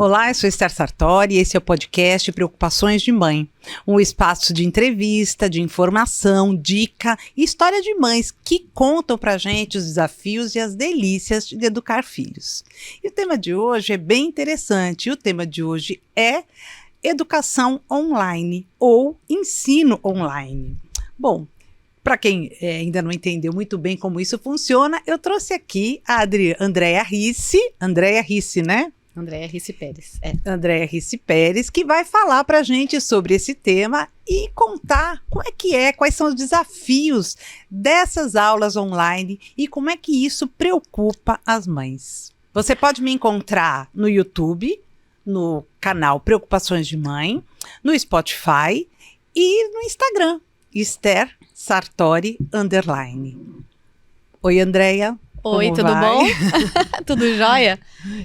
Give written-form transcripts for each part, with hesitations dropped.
Olá, eu sou Esther Sartori e esse é o podcast Preocupações de Mãe, um espaço de entrevista, de informação, dica e história de mães que contam pra gente os desafios e as delícias de educar filhos. E o tema de hoje é bem interessante, o tema de hoje é educação online ou ensino online. Bom, para quem ainda não entendeu muito bem como isso funciona, eu trouxe aqui a Andréa Risse, né? Andréa Risse Pérez. Andréa Risse Pérez, que vai falar para a gente sobre esse tema e contar como é que é, quais são os desafios dessas aulas online e como é que isso preocupa as mães. Você pode me encontrar no YouTube, no canal Preocupações de Mãe, no Spotify e no Instagram, Esther Sartori _. Oi, Andréa. Oi, tudo bom? Tudo jóia?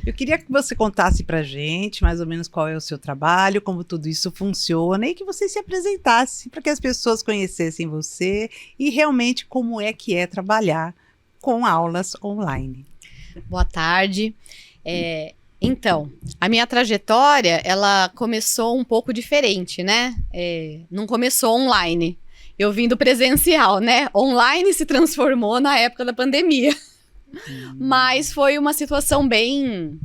Eu queria que você contasse pra gente mais ou menos qual é o seu trabalho, como tudo isso funciona e que você se apresentasse para que as pessoas conhecessem você e realmente como é que é trabalhar com aulas online. Boa tarde. Então, a minha trajetória, ela começou um pouco diferente, né? Não começou online. Eu vim do presencial, né? Online se transformou na época da pandemia. Mas foi uma situação bem...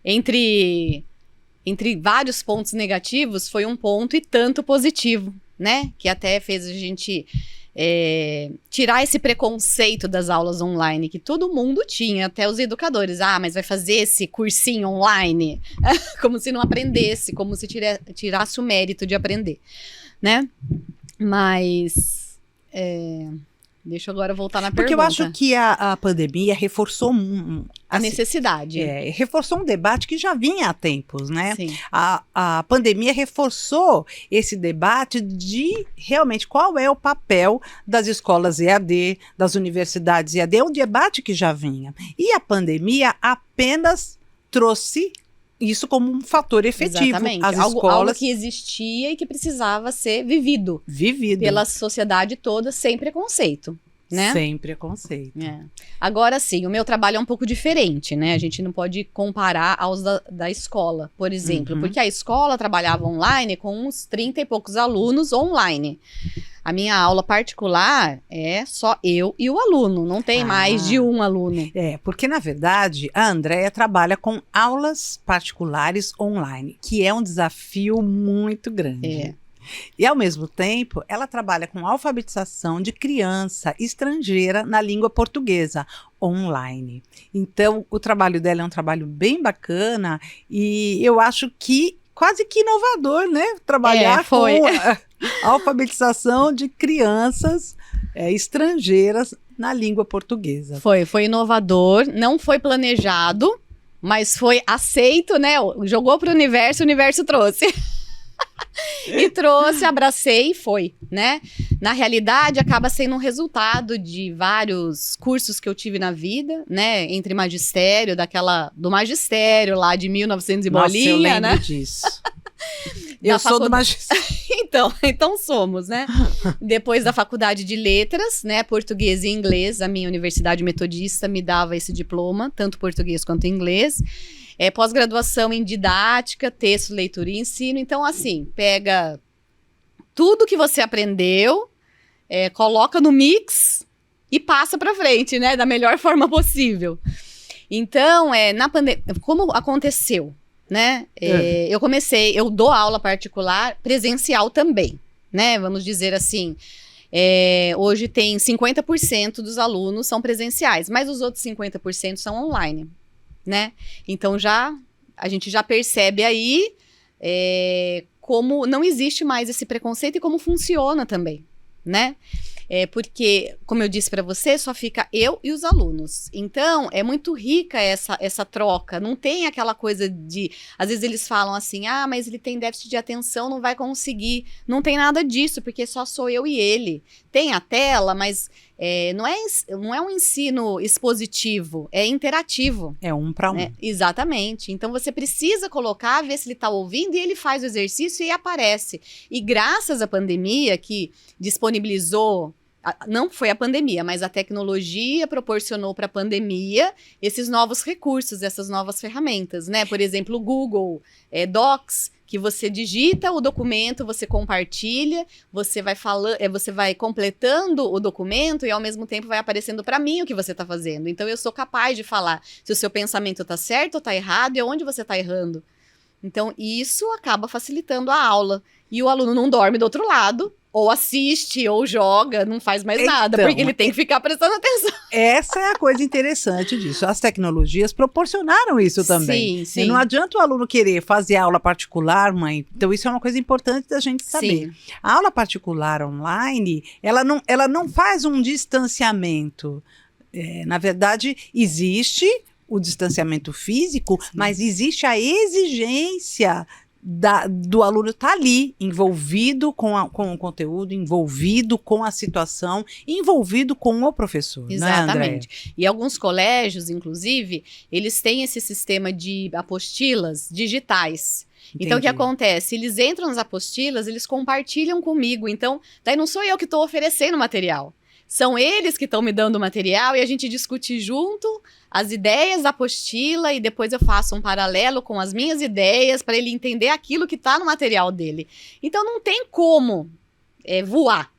Entre vários pontos negativos, foi um ponto e tanto positivo, né? Que até fez a gente tirar esse preconceito das aulas online, que todo mundo tinha, até os educadores. Ah, mas vai fazer esse cursinho online? Como se não aprendesse, como se tirasse o mérito de aprender, né? Mas... Deixa eu agora voltar na pergunta. Porque eu acho que a pandemia reforçou a necessidade. Reforçou um debate que já vinha há tempos, né? Sim. A pandemia reforçou esse debate de realmente qual é o papel das escolas EAD, das universidades EAD, é um debate que já vinha. E a pandemia apenas trouxe isso como um fator efetivo. Exatamente. Algo que existia e que precisava ser vivido. Pela sociedade toda, sem preconceito, né? Sem preconceito. Agora sim, o meu trabalho é um pouco diferente, né? A gente não pode comparar aos da escola, por exemplo. Porque a escola trabalhava online com uns 30 e poucos alunos online. A minha aula particular é só eu e o aluno, não tem mais de um aluno. Porque na verdade a Andréa trabalha com aulas particulares online, que é um desafio muito grande. E ao mesmo tempo ela trabalha com alfabetização de criança estrangeira na língua portuguesa online. Então o trabalho dela é um trabalho bem bacana e eu acho que quase que inovador, né? Trabalhar com a alfabetização de crianças estrangeiras na língua portuguesa. Foi inovador, não foi planejado, mas foi aceito, né? Jogou para o universo trouxe. E trouxe, abracei e foi, né? Na realidade, acaba sendo um resultado de vários cursos que eu tive na vida, né? Entre magistério, do magistério lá de 1900 e bolinha, eu lembro né? disso. Eu sou do magistério. Então somos, né? Depois da faculdade de letras, né? Português e inglês, a minha universidade metodista me dava esse diploma, tanto português quanto inglês. Pós-graduação em didática, texto, leitura e ensino. Então, assim, pega tudo que você aprendeu, coloca no mix e passa para frente, né? Da melhor forma possível. Então, na pandemia, como aconteceu, né? Eu dou aula particular presencial também, né? Vamos dizer assim, hoje tem 50% dos alunos são presenciais, mas os outros 50% são online, né? Então a gente já percebe aí como não existe mais esse preconceito e como funciona também, né? Porque, como eu disse para você, só fica eu e os alunos. Então, é muito rica essa troca. Não tem aquela coisa de... Às vezes eles falam assim, mas ele tem déficit de atenção, não vai conseguir. Não tem nada disso, porque só sou eu e ele. Tem a tela, mas não é um ensino expositivo, é interativo. É 1 para 1. Exatamente. Então, você precisa colocar, ver se ele está ouvindo, e ele faz o exercício e aparece. E graças à pandemia, que disponibilizou Não foi a pandemia, mas a tecnologia proporcionou para a pandemia esses novos recursos, essas novas ferramentas, né? Por exemplo, o Google Docs, que você digita o documento, você compartilha, você vai falando, você vai completando o documento e ao mesmo tempo vai aparecendo para mim o que você está fazendo. Então eu sou capaz de falar se o seu pensamento está certo ou está errado e onde você está errando. Então isso acaba facilitando a aula. E o aluno não dorme do outro lado, ou assiste, ou joga, não faz mais nada, porque ele tem que ficar prestando atenção. Essa é a coisa interessante disso. As tecnologias proporcionaram isso também. Sim, sim. E não adianta o aluno querer fazer aula particular, mãe. Então, isso é uma coisa importante da gente saber. Sim. A aula particular online, ela não faz um distanciamento. Na verdade, existe o distanciamento físico, mas existe a exigência do aluno estar ali, envolvido com o conteúdo, envolvido com a situação, envolvido com o professor. Exatamente. Né, e alguns colégios, inclusive, eles têm esse sistema de apostilas digitais. Entendi. Então, o que acontece? Eles entram nas apostilas, eles compartilham comigo. Então, daí não sou eu que estou oferecendo material. São eles que estão me dando o material e a gente discute junto as ideias da apostila e depois eu faço um paralelo com as minhas ideias para ele entender aquilo que está no material dele. Então não tem como voar.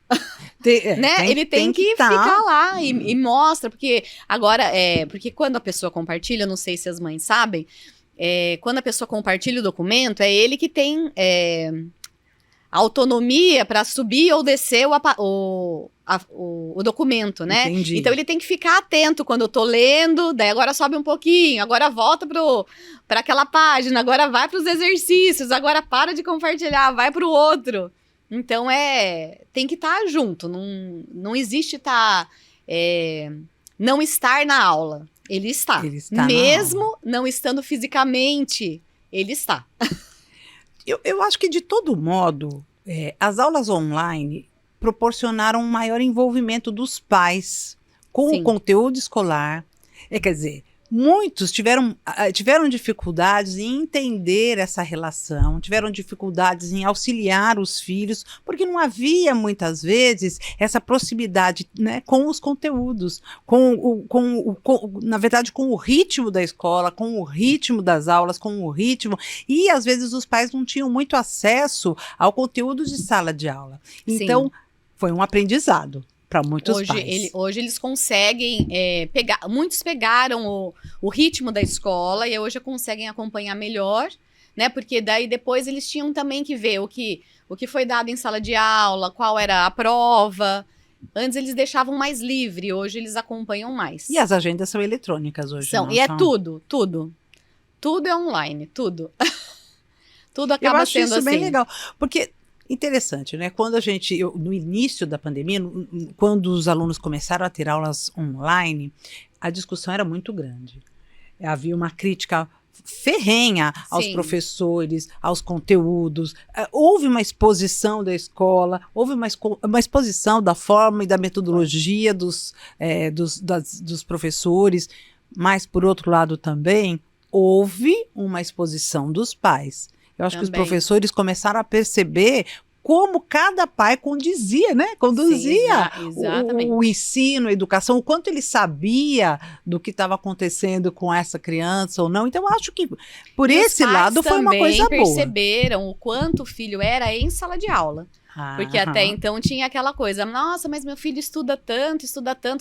Né? Ele tem que ficar lá e mostra, porque agora, porque quando a pessoa compartilha, eu não sei se as mães sabem, quando a pessoa compartilha o documento, é ele que tem autonomia para subir ou descer o documento, né? Entendi. Então ele tem que ficar atento quando eu tô lendo, daí agora sobe um pouquinho, agora volta para aquela página, agora vai para os exercícios, agora para de compartilhar, vai para o outro. Então tem que estar junto, não existe não estar na aula. Ele está mesmo não estando fisicamente, ele está. Eu acho que, de todo modo, as aulas online proporcionaram um maior envolvimento dos pais com o conteúdo escolar. Quer dizer, muitos tiveram dificuldades em entender essa relação, tiveram dificuldades em auxiliar os filhos, porque não havia, muitas vezes, essa proximidade, né, com os conteúdos, na verdade, com o ritmo da escola, com o ritmo das aulas, com o ritmo, e às vezes os pais não tinham muito acesso ao conteúdo de sala de aula. Então, foi um aprendizado para muitos pais. Hoje eles conseguem muitos pegaram o ritmo da escola e hoje conseguem acompanhar melhor, né? Porque daí depois eles tinham também que ver o que foi dado em sala de aula, qual era a prova. Antes eles deixavam mais livre, hoje eles acompanham mais. E as agendas são eletrônicas hoje. Tudo. Tudo é online, tudo. Tudo acaba sendo assim. Eu acho isso bem legal, porque interessante, né? Quando no início da pandemia, quando os alunos começaram a ter aulas online, a discussão era muito grande. Havia uma crítica ferrenha aos professores, aos conteúdos. Houve uma exposição da escola, houve uma exposição da forma e da metodologia dos professores, mas, por outro lado, também houve uma exposição dos pais. Eu acho que os professores começaram a perceber como cada pai conduzia o ensino, a educação, o quanto ele sabia do que estava acontecendo com essa criança ou não. Então, eu acho que, por esse lado, foi uma coisa boa. Os pais também perceberam o quanto o filho era em sala de aula. Porque até então tinha aquela coisa, nossa, mas meu filho estuda tanto,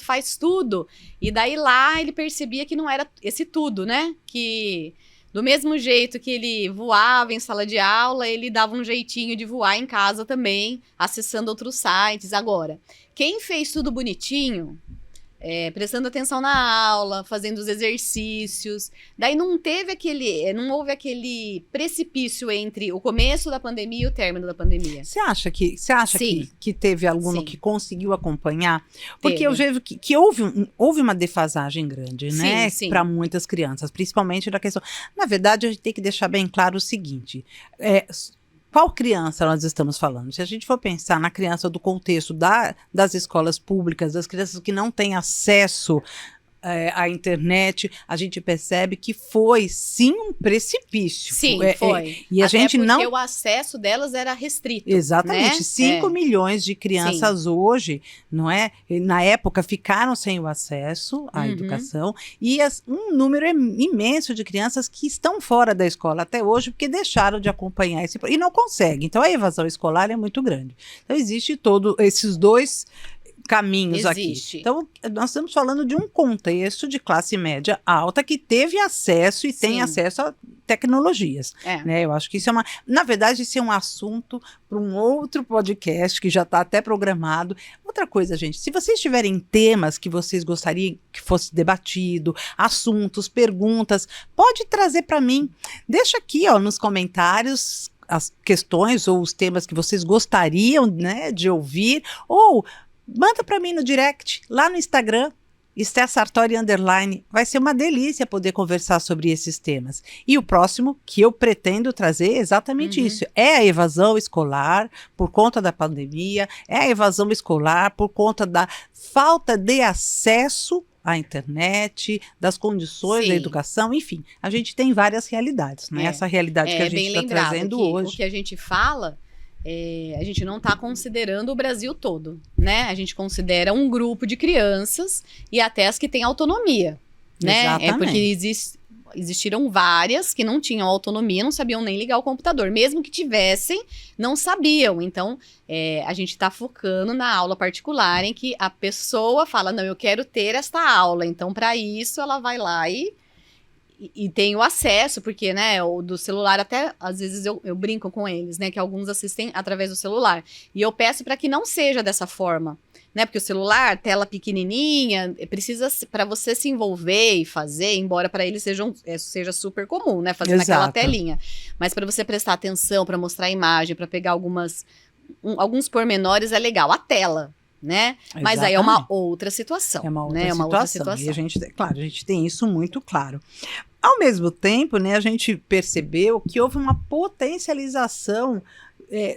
faz tudo. E daí lá ele percebia que não era esse tudo, né? Que do mesmo jeito que ele voava em sala de aula, ele dava um jeitinho de voar em casa também, acessando outros sites. Agora, quem fez tudo bonitinho, prestando atenção na aula, fazendo os exercícios, daí não houve aquele precipício entre o começo da pandemia e o término da pandemia. Você acha que teve aluno que conseguiu acompanhar? Porque eu vejo que houve uma defasagem grande, né, para muitas crianças, principalmente na questão. Na verdade, a gente tem que deixar bem claro o seguinte: qual criança nós estamos falando? Se a gente for pensar na criança do contexto das escolas públicas, das crianças que não têm acesso a internet, a gente percebe que foi, sim, um precipício. Sim, foi. E a gente não... porque o acesso delas era restrito. Exatamente. Né? 5 milhões de crianças hoje, não é? Na época, ficaram sem o acesso à educação. E um número imenso de crianças que estão fora da escola até hoje, porque deixaram de acompanhar e não conseguem. Então, a evasão escolar é muito grande. Então, existe todos esses dois caminhos aqui. Então, nós estamos falando de um contexto de classe média alta que teve acesso e tem acesso a tecnologias. Né? Eu acho que isso é na verdade, isso é um assunto para um outro podcast que já está até programado. Outra coisa, gente, se vocês tiverem temas que vocês gostariam que fosse debatido, assuntos, perguntas, pode trazer para mim. Deixa aqui, ó, nos comentários as questões ou os temas que vocês gostariam, né, de ouvir, ou manda para mim no direct, lá no Instagram, Esté Sartori _. Vai ser uma delícia poder conversar sobre esses temas. E o próximo que eu pretendo trazer é exatamente isso. É a evasão escolar por conta da pandemia, é a evasão escolar por conta da falta de acesso à internet, das condições da educação, enfim. A gente tem várias realidades, né? Essa realidade que a gente está trazendo hoje. O que a gente fala... a gente não está considerando o Brasil todo, né? A gente considera um grupo de crianças e até as que têm autonomia, né? Exatamente. Porque existiram várias que não tinham autonomia, não sabiam nem ligar o computador. Mesmo que tivessem, não sabiam. Então, a gente está focando na aula particular em que a pessoa fala, não, eu quero ter esta aula. Então, para isso, ela vai lá e tem o acesso, porque, né, o do celular até, às vezes eu brinco com eles, né, que alguns assistem através do celular. E eu peço para que não seja dessa forma, né, porque o celular, tela pequenininha, precisa, para você se envolver e fazer, embora para eles seja super comum, né, fazer naquela telinha. Mas para você prestar atenção, para mostrar a imagem, para pegar alguns pormenores é legal. A tela, né? Mas aí é uma outra situação. É uma outra, né? outra situação. E a gente, claro, a gente tem isso muito claro. Ao mesmo tempo, né, a gente percebeu que houve uma potencialização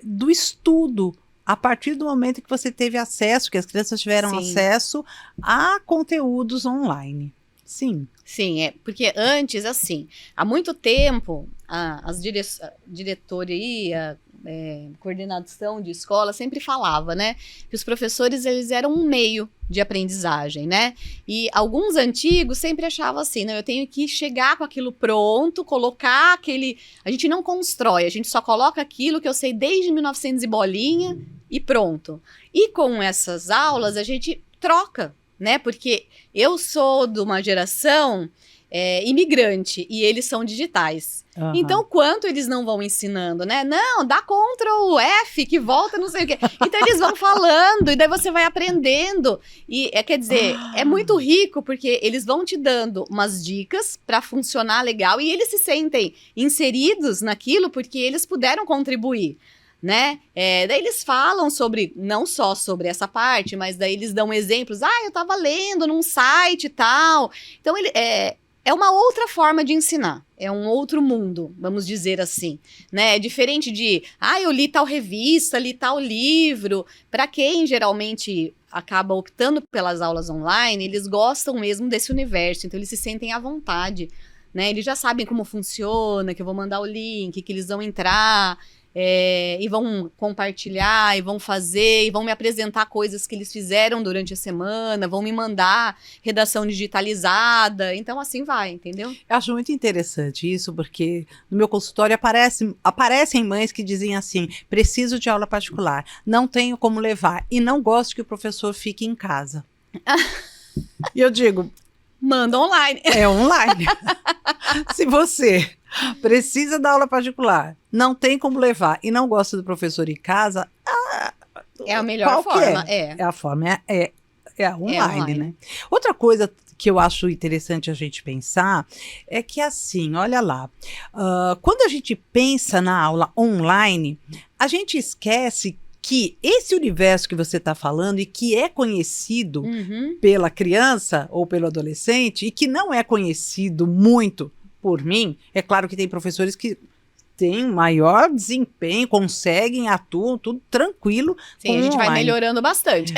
do estudo a partir do momento que você teve acesso, que as crianças tiveram acesso a conteúdos online. Sim. Sim, porque antes, assim, há muito tempo, as diretoria, coordenação de escola sempre falava, né, que os professores, eles eram um meio de aprendizagem, né, e alguns antigos sempre achavam assim, não, eu tenho que chegar com aquilo pronto, colocar a gente não constrói, a gente só coloca aquilo que eu sei desde 1900 e bolinha e pronto. E com essas aulas a gente troca, né, porque eu sou de uma geração imigrante e eles são digitais. Então, quanto eles não vão ensinando, né? Não, dá Ctrl F que volta, não sei o quê. Então, eles vão falando e daí você vai aprendendo. E, quer dizer, é muito rico porque eles vão te dando umas dicas para funcionar legal e eles se sentem inseridos naquilo porque eles puderam contribuir, né? Daí eles falam sobre, não só sobre essa parte, mas daí eles dão exemplos. Eu tava lendo num site e tal. Então, é uma outra forma de ensinar, é um outro mundo, vamos dizer assim, né? É diferente de, eu li tal revista, li tal livro. Para quem geralmente acaba optando pelas aulas online, eles gostam mesmo desse universo, então eles se sentem à vontade, né? Eles já sabem como funciona, que eu vou mandar o link, que eles vão entrar... e vão compartilhar, e vão fazer, e vão me apresentar coisas que eles fizeram durante a semana, vão me mandar redação digitalizada, então assim vai, entendeu? Eu acho muito interessante isso, porque no meu consultório aparecem mães que dizem assim, preciso de aula particular, não tenho como levar, e não gosto que o professor fique em casa. E eu digo... Manda online. É online. Se você precisa da aula particular, não tem como levar e não gosta do professor em casa, é a melhor forma. A forma é a online, né? Outra coisa que eu acho interessante a gente pensar é que assim, olha lá, quando a gente pensa na aula online, a gente esquece que esse universo que você está falando e que é conhecido pela criança ou pelo adolescente e que não é conhecido muito por mim, é claro que tem professores que têm maior desempenho, conseguem, atuam, tudo tranquilo. Sim, a gente vai melhorando bastante.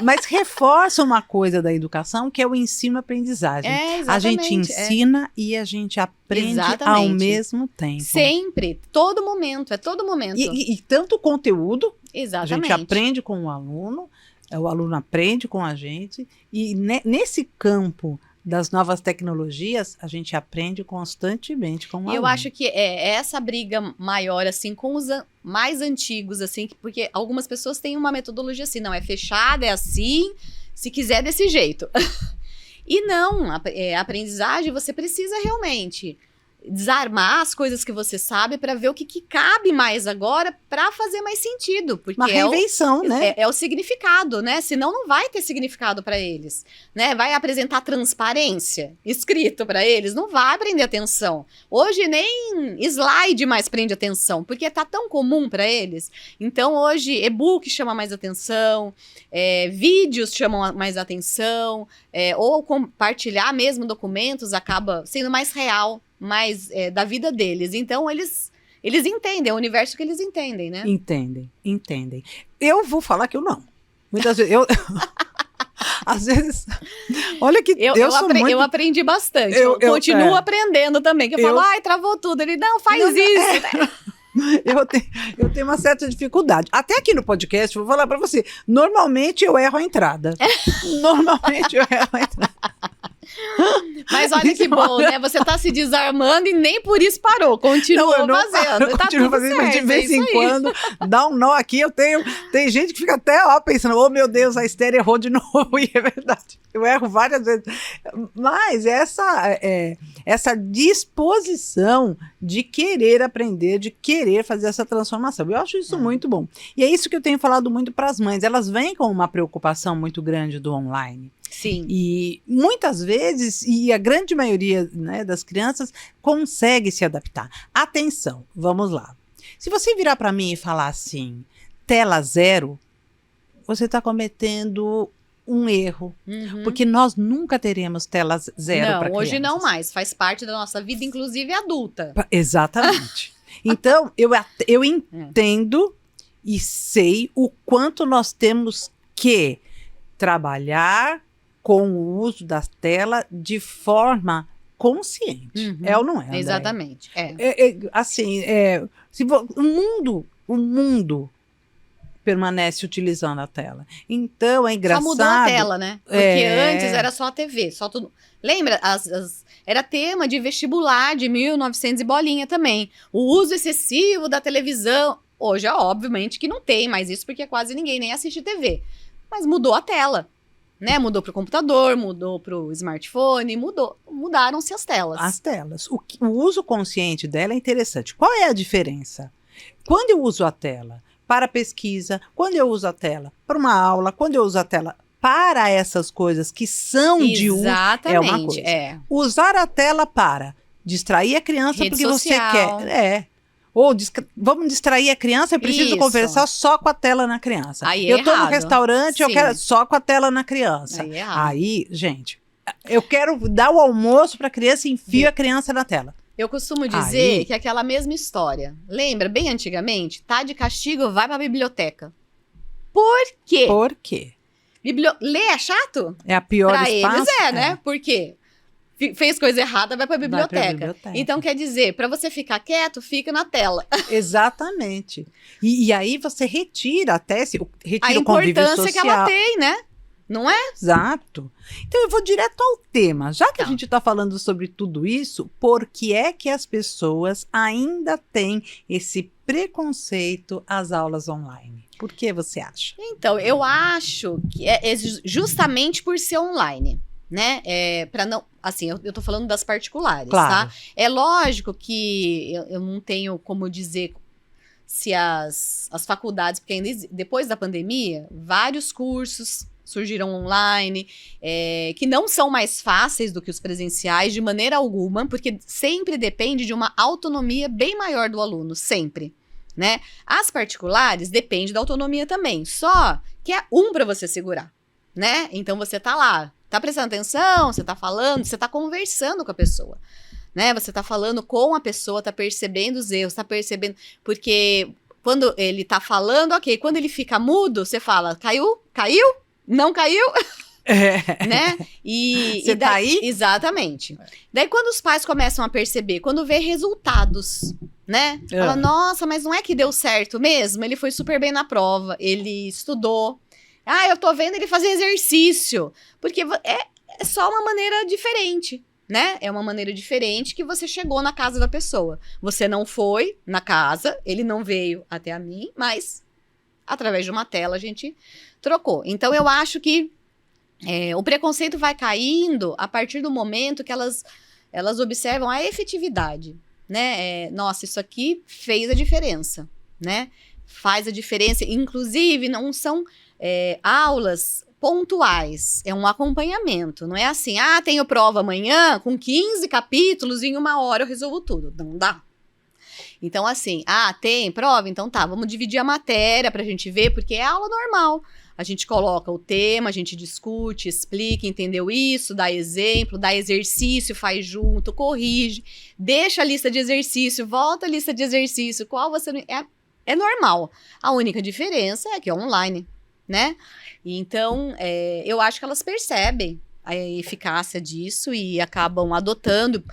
Mas reforça uma coisa da educação, que é o ensino-aprendizagem. A gente ensina e a gente aprende ao mesmo tempo. Sempre, todo momento, é todo momento. E tanto o conteúdo, exatamente. A gente aprende com o aluno aprende com a gente, e nesse campo das novas tecnologias, a gente aprende constantemente com o aluno. Eu acho que é essa briga maior, assim, com os mais antigos, assim, porque algumas pessoas têm uma metodologia assim, não, é fechada, é assim, se quiser desse jeito. E não, a aprendizagem você precisa realmente desarmar as coisas que você sabe para ver o que cabe mais agora para fazer mais sentido, porque uma reinvenção, né? É o significado, né? Senão não vai ter significado para eles, né? Vai apresentar transparência escrito para eles, não vai prender atenção. Hoje nem slide mais prende atenção, porque tá tão comum para eles. Então hoje e-book chama mais atenção, vídeos chamam mais atenção, ou compartilhar mesmo documentos acaba sendo mais real, mais da vida deles. Então, eles entendem, é o universo que eles entendem, né? Entendem. Eu vou falar que eu não. Muitas vezes, às vezes, olha que eu aprendi bastante. Eu continuo aprendendo também, que eu falo, travou tudo. Ele, não, faz isso, né? Eu tenho uma certa dificuldade. Até aqui no podcast, vou falar pra você, normalmente eu erro a entrada. Mas olha que bom, né? Você tá se desarmando e nem por isso parou. Continua fazendo. Eu continuo fazendo, mas de vez em quando dá um nó aqui. Tem gente que fica até pensando, oh meu Deus, a Esther errou de novo. E é verdade, eu erro várias vezes. Mas essa disposição de querer aprender, de querer fazer essa transformação, eu acho isso muito bom. E é isso que eu tenho falado muito para as mães. Elas vêm com uma preocupação muito grande do online. Sim. E muitas vezes, e a grande maioria, né, das crianças consegue se adaptar. Atenção, vamos lá. Se você virar para mim e falar assim, tela zero, você está cometendo um erro. Porque nós nunca teremos tela zero para crianças. Não, hoje não mais. Faz parte da nossa vida, inclusive adulta. Exatamente. Então, eu entendo e sei o quanto nós temos que trabalhar com o uso da tela de forma consciente. É ou não é, Andréia? Exatamente. O mundo permanece utilizando a tela. Então, é engraçado. Só mudou a tela, né? Porque antes era só a TV, só tudo. Lembra? Era tema de vestibular de 1900 e bolinha também. O uso excessivo da televisão. Hoje, obviamente, que não tem mais isso, porque quase ninguém nem assiste TV. Mas mudou a tela. Né? Mudou para o computador, mudou para o smartphone, mudaram-se as telas. As telas. O uso consciente dela é interessante. Qual é a diferença? Quando eu uso a tela para pesquisa, quando eu uso a tela para uma aula, quando eu uso a tela para essas coisas que são de uso, é uma coisa. Usar a tela para distrair a criança rede porque social. Você quer. Ou vamos distrair a criança, eu preciso conversar só com a tela na criança. Aí eu tô no restaurante, eu quero só com a tela na criança. Aí, gente, eu quero dar o almoço para a criança e enfio a criança na tela. Eu costumo dizer que é aquela mesma história. Lembra, bem antigamente, tá de castigo, vai pra biblioteca. Por quê? Por quê? Ler é chato? É a pior pra espaço? Eles né? Por quê? Fez coisa errada, vai pra biblioteca. Então, quer dizer, para você ficar quieto, fica na tela. Exatamente. E aí você retira até retira a o convívio social. importância que ela tem, né? Não é? Exato. Então, eu vou direto ao tema. Já que a gente está falando sobre tudo isso, por que é que as pessoas ainda têm esse preconceito às aulas online? Por que você acha? Então, eu acho que é justamente por ser online. Né? Para não, assim, eu tô falando das particulares, claro. Tá? É lógico que eu não tenho como dizer se as faculdades, porque ainda depois da pandemia, vários cursos surgiram online, que não são mais fáceis do que os presenciais de maneira alguma, porque sempre depende de uma autonomia bem maior do aluno, sempre. Né? As particulares depende da autonomia também, só que é para você segurar, né? Então você tá lá, tá prestando atenção, você tá falando, você tá conversando com a pessoa. né? Você tá falando com a pessoa, tá percebendo os erros, tá percebendo... Porque quando ele tá falando, ok. Quando ele fica mudo, você fala, caiu? Caiu? Não caiu? Né? Você tá aí? Exatamente. Daí, quando os pais começam a perceber, quando vê resultados, né? Fala, nossa, mas não é que deu certo mesmo? Ele foi super bem na prova, ele estudou. Ah, eu tô vendo ele fazer exercício. Porque é só uma maneira diferente, né? É uma maneira diferente que você chegou na casa da pessoa. Você não foi na casa, ele não veio até a mim, mas através de uma tela a gente trocou. Então, eu acho que o preconceito vai caindo a partir do momento que elas observam a efetividade, né? Nossa, isso aqui fez a diferença, né? Faz a diferença. Inclusive, não são aulas pontuais, é um acompanhamento. Não é assim, tenho prova amanhã com 15 capítulos e em 1 hora eu resolvo tudo. Não dá. Então, assim, tem prova? Então tá, vamos dividir a matéria pra gente ver, porque é aula normal. A gente coloca o tema, a gente discute, explica, entendeu isso, dá exemplo, dá exercício, faz junto, corrige, deixa a lista de exercício, volta a lista de exercício, qual você... É normal. A única diferença é que é online, né? Então, eu acho que elas percebem a eficácia disso e acabam adotando.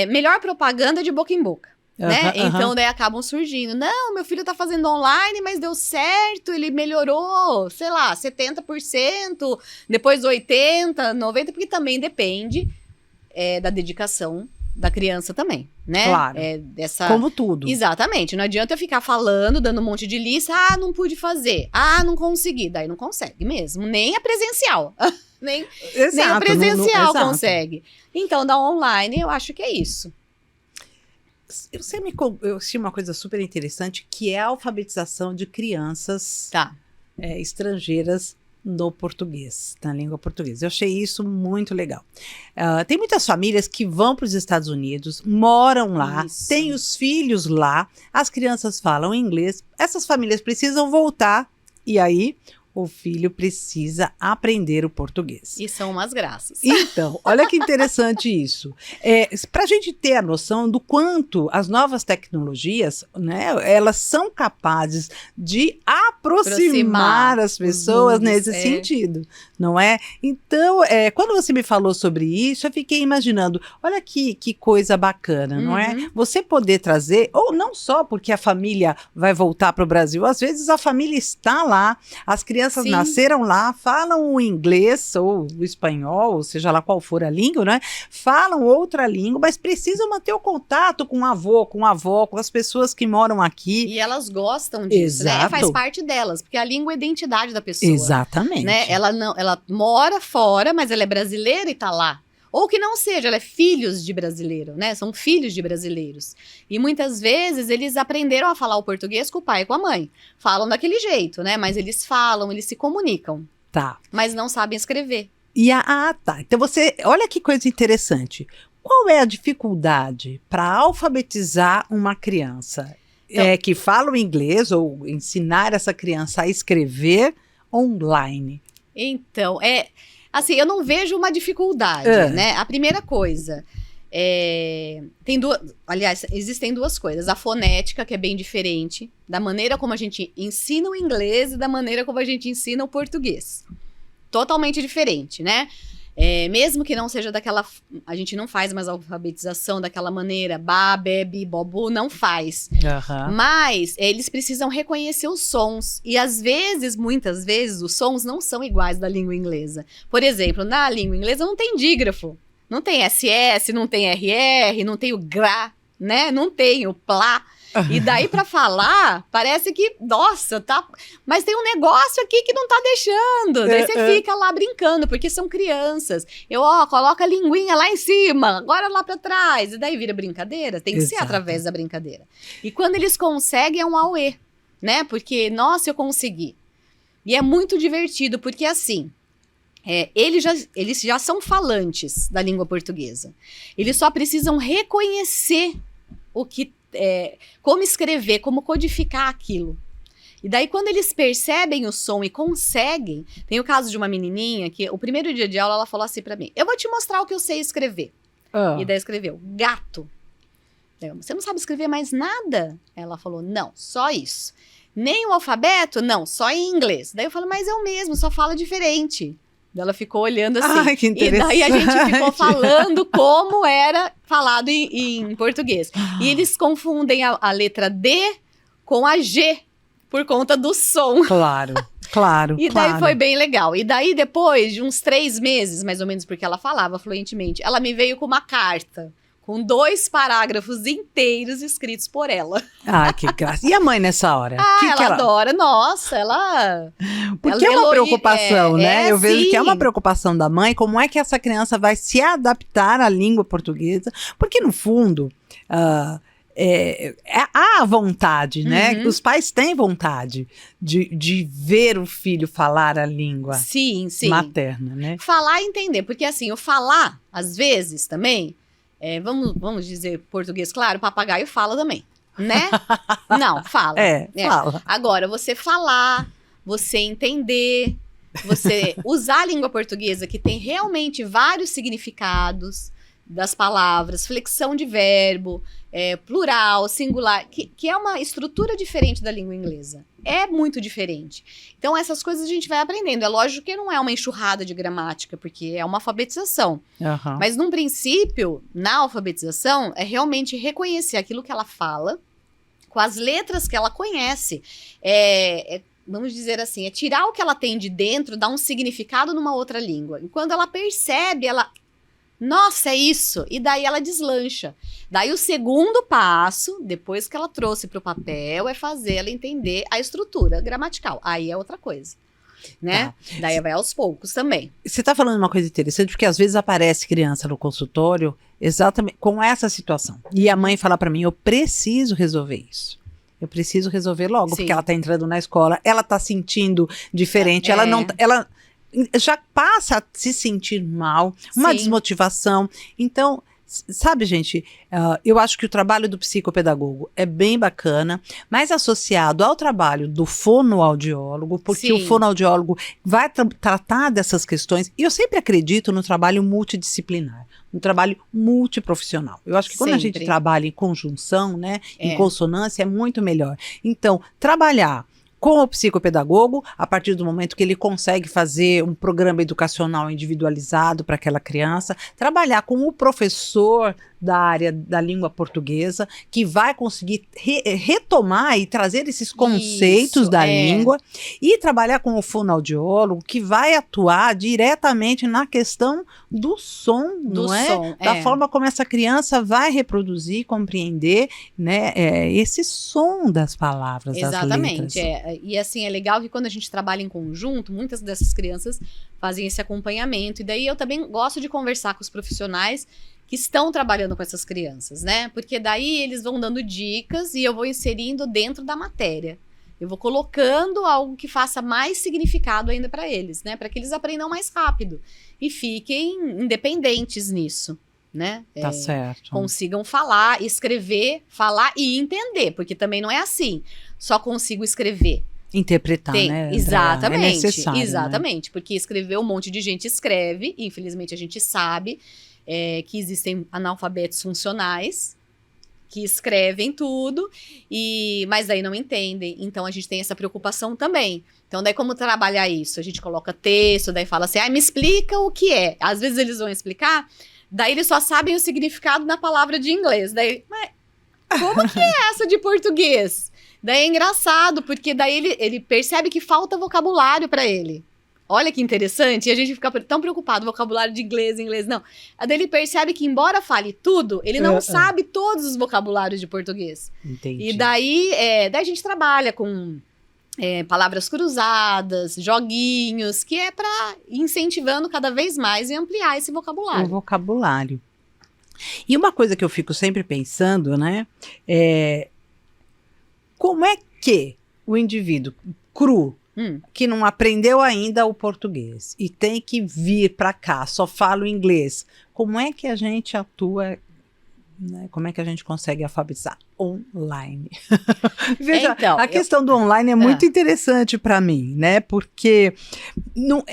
Melhor propaganda de boca em boca. Né? Então, daí acabam surgindo. Não, meu filho tá fazendo online, mas deu certo, ele melhorou, sei lá, 70%, depois 80%, 90%, porque também depende da dedicação da criança também, né? Claro, como tudo. Exatamente, não adianta eu ficar falando, dando um monte de lista, não pude fazer, não consegui, daí não consegue mesmo, nem a presencial, nem a presencial consegue. Então, da online, eu acho que é isso. Eu achei uma coisa super interessante, que é a alfabetização de crianças estrangeiras no português, na língua portuguesa. Eu achei isso muito legal. Tem muitas famílias que vão para os Estados Unidos, moram lá, têm os filhos lá, as crianças falam inglês, essas famílias precisam voltar, e aí o filho precisa aprender o português. E são umas graças. Então, olha que interessante isso. Para a gente ter a noção do quanto as novas tecnologias, né, elas são capazes de aproximar as pessoas nesse sentido, não é? Então, quando você me falou sobre isso, eu fiquei imaginando, olha que coisa bacana, não é? Você poder trazer, ou não só porque a família vai voltar para o Brasil, às vezes a família está lá, as crianças nasceram lá, falam o inglês ou o espanhol, ou seja lá qual for a língua, né? Falam outra língua, mas precisam manter o contato com o avô, com a avó, com as pessoas que moram aqui. E elas gostam disso, né? Faz parte delas, porque a língua é a identidade da pessoa. Exatamente. Né? Ela mora fora, mas ela é brasileira e tá lá. Ou que não seja, ela é filhos de brasileiro, né? São filhos de brasileiros. E muitas vezes eles aprenderam a falar o português com o pai e com a mãe. Falam daquele jeito, né? Mas eles falam, eles se comunicam. Tá. Mas não sabem escrever. Tá. Então olha que coisa interessante. Qual é a dificuldade para alfabetizar uma criança? Então, que fala o inglês ou ensinar essa criança a escrever online? Então, assim, eu não vejo uma dificuldade, né? A primeira coisa, existem duas coisas. A fonética, que é bem diferente, da maneira como a gente ensina o inglês e da maneira como a gente ensina o português. Totalmente diferente, né? Mesmo que não seja daquela... A gente não faz mais a alfabetização daquela maneira, ba, bebe, bobu, não faz. Mas eles precisam reconhecer os sons. E às vezes, muitas vezes, os sons não são iguais da língua inglesa. Por exemplo, na língua inglesa não tem dígrafo. Não tem SS, não tem RR, não tem o GRA, né? Não tem o PLA. E daí pra falar, parece que, nossa, tá... Mas tem um negócio aqui que não tá deixando. Daí você fica lá brincando, porque são crianças. Coloca a linguinha lá em cima, agora lá pra trás. E daí vira brincadeira. Tem que ser através da brincadeira. E quando eles conseguem, é um auê, né? Porque, nossa, eu consegui. E é muito divertido, porque assim... eles já são falantes da língua portuguesa. Eles só precisam reconhecer o que... como escrever, como codificar aquilo. E daí, quando eles percebem o som e conseguem... Tem o caso de uma menininha que, o primeiro dia de aula, ela falou assim pra mim, eu vou te mostrar o que eu sei escrever. E daí escreveu, gato. Daí, você não sabe escrever mais nada? Ela falou, não, só isso. Nem o alfabeto? Não, só em inglês. Daí eu falei, mas é o mesmo, só fala diferente. Daí ela ficou olhando assim. Ai, que interessante. E daí a gente ficou falando como era falado em português. E eles confundem a letra D com a G, por conta do som. Claro. E daí foi bem legal. E daí, depois de uns 3 meses, mais ou menos, porque ela falava fluentemente, ela me veio com uma carta, com 2 parágrafos inteiros escritos por ela. Ah, que graça. E a mãe nessa hora? Ela adora. Nossa, ela... Porque é uma preocupação, né? Eu vejo sim. que é uma preocupação da mãe, como é que essa criança vai se adaptar à língua portuguesa. Porque, no fundo... há vontade, né? Os pais têm vontade de ver o filho falar a língua materna, né? Falar e entender, porque assim, o falar, às vezes, também, vamos dizer português, claro, papagaio fala também, né? Não, fala. Fala. Agora, você falar, você entender, você usar a língua portuguesa, que tem realmente vários significados das palavras, flexão de verbo, plural, singular, que é uma estrutura diferente da língua inglesa. É muito diferente. Então, essas coisas a gente vai aprendendo. É lógico que não é uma enxurrada de gramática, porque é uma alfabetização. Mas, num princípio, na alfabetização, é realmente reconhecer aquilo que ela fala com as letras que ela conhece. Vamos dizer assim, é tirar o que ela tem de dentro, dar um significado numa outra língua. E quando ela percebe, nossa, é isso! E daí ela deslancha. Daí o segundo passo, depois que ela trouxe para o papel, é fazer ela entender a estrutura gramatical. Aí é outra coisa, né? Tá. Daí vai aos poucos também. Você está falando uma coisa interessante, porque às vezes aparece criança no consultório exatamente com essa situação. E a mãe fala para mim, eu preciso resolver isso. Eu preciso resolver logo, porque ela está entrando na escola, ela está sentindo diferente, ela já passa a se sentir mal, uma desmotivação. Então, sabe, gente, eu acho que o trabalho do psicopedagogo é bem bacana, mas associado ao trabalho do fonoaudiólogo, porque o fonoaudiólogo vai tratar dessas questões, e eu sempre acredito no trabalho multidisciplinar, no trabalho multiprofissional. Eu acho que quando a gente trabalha em conjunção, né, em consonância, é muito melhor. Então, trabalhar com o psicopedagogo, a partir do momento que ele consegue fazer um programa educacional individualizado para aquela criança, trabalhar com o professor da área da língua portuguesa, que vai conseguir retomar e trazer esses conceitos da língua, e trabalhar com o fonoaudiólogo, que vai atuar diretamente na questão do som, da forma como essa criança vai reproduzir, compreender, né, esse som das palavras, exatamente, das letras. E assim, é legal que quando a gente trabalha em conjunto, muitas dessas crianças fazem esse acompanhamento, e daí eu também gosto de conversar com os profissionais que estão trabalhando com essas crianças, né? Porque daí eles vão dando dicas e eu vou inserindo dentro da matéria. Eu vou colocando algo que faça mais significado ainda para eles, né? Para que eles aprendam mais rápido e fiquem independentes nisso, né? Tá certo. Consigam falar, escrever, falar e entender, porque também não é assim. Só consigo escrever. Interpretar, né? Exatamente, é necessário, exatamente, né? Porque escrever, um monte de gente escreve, e infelizmente a gente sabe que existem analfabetos funcionais que escrevem tudo, mas daí não entendem. Então a gente tem essa preocupação também. Então daí como trabalhar isso? A gente coloca texto, daí fala assim, me explica o que é. Às vezes eles vão explicar, daí eles só sabem o significado da palavra de inglês. Daí, mas como que é essa de português? Daí é engraçado, porque daí ele percebe que falta vocabulário para ele. Olha que interessante, e a gente fica tão preocupado, vocabulário de inglês, não. Daí ele percebe que, embora fale tudo, ele não sabe todos os vocabulários de português. Entendi. E daí a gente trabalha com palavras cruzadas, joguinhos, que é para incentivando cada vez mais e ampliar esse vocabulário. O vocabulário. E uma coisa que eu fico sempre pensando, né, como é que o indivíduo cru, que não aprendeu ainda o português e tem que vir para cá, só fala o inglês, como é que a gente atua, né? Como é que a gente consegue alfabetizar online? Veja, então, a questão do online é muito interessante para mim, né? Porque não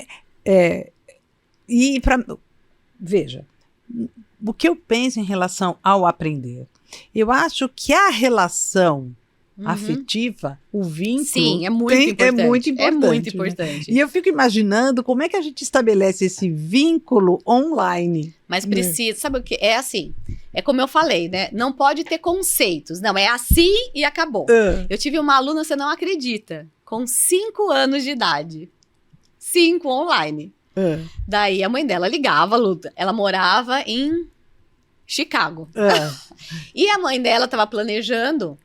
veja, o que eu penso em relação ao aprender? Eu acho que a relação afetiva, o vínculo... Sim, é muito importante. É muito importante. É muito importante. Né? E eu fico imaginando como é que a gente estabelece esse vínculo online. Mas precisa, sabe o que? É assim, é como eu falei, né? Não pode ter conceitos. Não, é assim e acabou. Eu tive uma aluna, você não acredita, com 5 anos de idade. 5 online. Daí a mãe dela ligava, Luta. Ela morava em Chicago. E a mãe dela estava planejando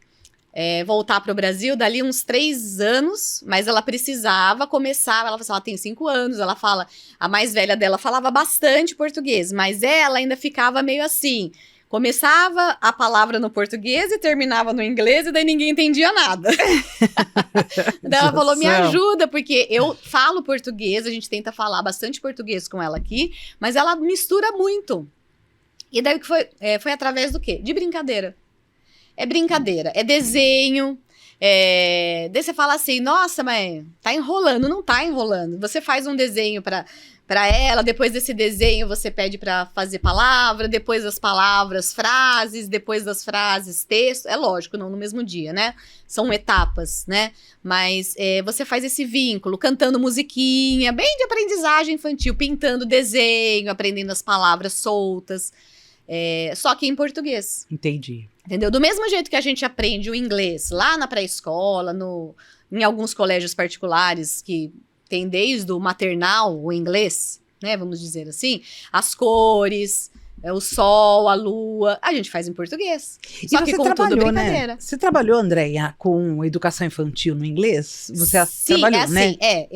voltar para o Brasil dali uns 3 anos, mas ela precisava começar. Ela falou assim, ela tem 5 anos, ela fala, a mais velha dela falava bastante português, mas ela ainda ficava meio assim. Começava a palavra no português e terminava no inglês, e daí ninguém entendia nada. Daí ela falou, me ajuda, porque eu falo português, a gente tenta falar bastante português com ela aqui, mas ela mistura muito. E daí que foi através do quê? De brincadeira. É brincadeira, é desenho. Daí você fala assim, nossa, mas tá enrolando. Não tá enrolando. Você faz um desenho pra ela, depois desse desenho você pede pra fazer palavra, depois das palavras, frases, depois das frases, texto. É lógico, não no mesmo dia, né? São etapas, né? Mas você faz esse vínculo, cantando musiquinha, bem de aprendizagem infantil, pintando desenho, aprendendo as palavras soltas. Só que em português. Entendi. Entendeu? Do mesmo jeito que a gente aprende o inglês lá na pré-escola, em alguns colégios particulares que tem desde o maternal o inglês, né? Vamos dizer assim, as cores, o sol, a lua, a gente faz em português. Só que com tudo brincadeira. Né? Você trabalhou, Andréia, com educação infantil no inglês? Você Sim, trabalhou, assim, né?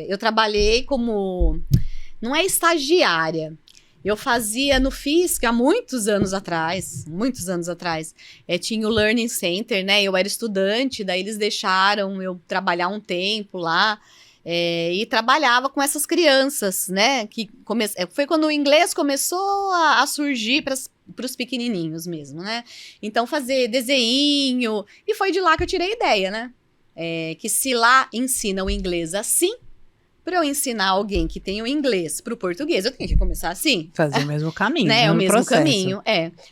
Eu trabalhei como, não é estagiária. Eu fazia no FISC há muitos anos atrás, tinha o Learning Center, né? Eu era estudante, daí eles deixaram eu trabalhar um tempo lá, e trabalhava com essas crianças, né? Foi quando o inglês começou a surgir para os pequenininhos mesmo, né? Então, fazer desenho, e foi de lá que eu tirei a ideia, né? Que se lá ensina o inglês assim, para eu ensinar alguém que tem o inglês para o português, eu tenho que começar assim. Fazer o mesmo caminho. Né? O mesmo processo. caminho,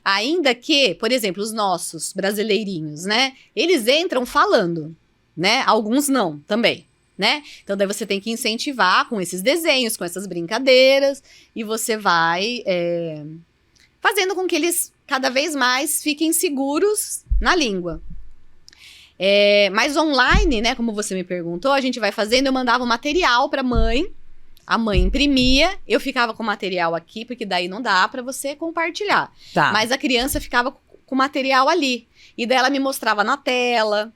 Ainda que, por exemplo, os nossos brasileirinhos, né? Eles entram falando, né? Alguns não, também, né? Então, daí você tem que incentivar com esses desenhos, com essas brincadeiras, e você vai fazendo com que eles cada vez mais fiquem seguros na língua. Mas online, né, como você me perguntou, a gente vai fazendo, eu mandava o material pra mãe, a mãe imprimia, eu ficava com o material aqui, porque daí não dá pra você compartilhar. Tá. Mas a criança ficava com o material ali, e daí ela me mostrava na tela,